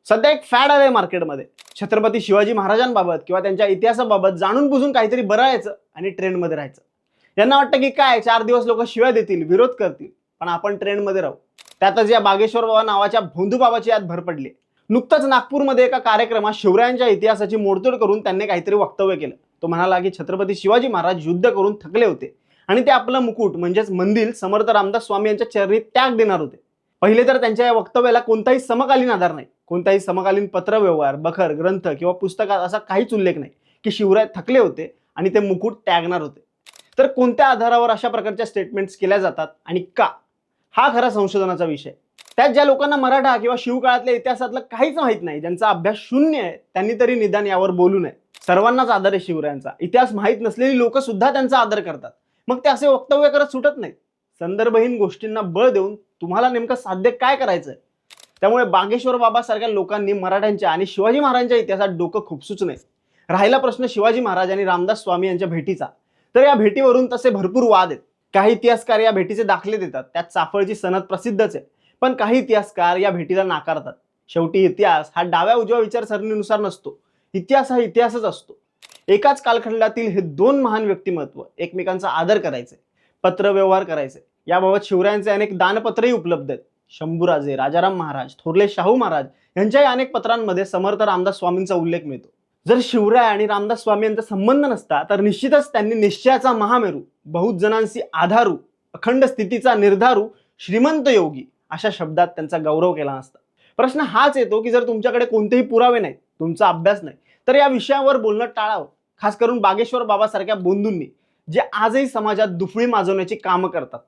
सध्या एक फॅड आलंय मार्केटमध्ये छत्रपती शिवाजी महाराजांबाबत किंवा त्यांच्या इतिहासाबाबत जाणून बुजून काहीतरी बरळायचं आणि ट्रेंडमध्ये राहायचं. यांना वाटतं की काय 4 दिवस लोक शिव्या देतील, विरोध करतील, पण आपण ट्रेंडमध्ये राहू. त्यातच या बागेश्वर बाबा नावाच्या भोंदू बाबाची यात भर पडली. नुकतंच नागपूरमध्ये एका कार्यक्रमात शिवरायांच्या इतिहासाची मोडतोड करून त्यांनी काहीतरी वक्तव्य केलं. तो म्हणाला की छत्रपती शिवाजी महाराज युद्ध करून थकले होते आणि ते आपलं मुकुट म्हणजेच मंदिर समर्थ रामदास स्वामी यांच्या चरणी त्याग देणार होते. पहिले तर त्यांच्या या वक्तव्याला कोणताही समकालीन आधार नाही, कोणताही समकालीन पत्रव्यवहार, बखर, ग्रंथ किंवा पुस्तकात असा काहीच उल्लेख नाही की शिवराय थकले होते आणि ते मुकुट त्यागणार होते. तर कोणत्या आधारावर अशा प्रकारच्या स्टेटमेंट्स केल्या जातात आणि का, हा खरा संशोधनाचा विषय. त्यात ज्या लोकांना मराठा किंवा शिवकाळातल्या इतिहासातलं काहीच माहित नाही, ज्यांचा अभ्यास शून्य आहे, त्यांनी तरी निदान यावर बोलू नये. सर्वांनाच आदर आहे शिवरायांचा. इतिहास माहीत नसलेली लोक सुद्धा त्यांचा आदर करतात. मग ते असे वक्तव्य करत सुटत नाहीत. संदर्भहीन गोष्टींना बळ देऊन तुम्हाला नेमकं साध्य काय करायचंय? त्यामुळे बागेश्वर बाबा सारख्या लोकांनी मराठ्यांच्या आणि शिवाजी महाराजांच्या इतिहासात डोकं खुपसूच नये. राहिला प्रश्न शिवाजी महाराज आणि रामदास स्वामी यांच्या भेटीचा, तर या भेटीवरून तसे भरपूर वाद आहेत. काही इतिहासकार या भेटीचे दाखले देतात, त्यात चाफळची सनद प्रसिद्धच आहे, पण काही इतिहासकार या भेटीला नाकारतात. शेवटी इतिहास हा डाव्या उजव्या विचारसरणीनुसार नसतो. इतिहास हा इतिहासच असतो. एकाच कालखंडातील हे दोन महान व्यक्तिमत्व एकमेकांचा आदर करायचे, पत्रव्यवहार करायचे. याबाबत शिवरायांचे अनेक दानपत्रही उपलब्ध आहेत. शंभूराजे, राजाराम महाराज, थोरले शाहू महाराज यांच्याही अनेक पत्रांमध्ये समर्थ रामदास स्वामींचा उल्लेख मिळतो. जर शिवराय आणि रामदास स्वामी यांचा संबंध नसता तर निश्चितच त्यांनी निश्चयाचा महामेरू, बहुत जणांशी आधारू, अखंड स्थितीचा निर्धारू, श्रीमंत योगी अशा शब्दात त्यांचा गौरव केला नसता. प्रश्न हाच येतो की जर तुमच्याकडे कोणतेही पुरावे नाहीत, तुमचा अभ्यास नाही, तर या विषयावर बोलणं टाळावं. खास करून बागेश्वर बाबा सारख्या बोंधूंनी, जे आजही समाजात दुफळी माजवण्याची कामं करतात.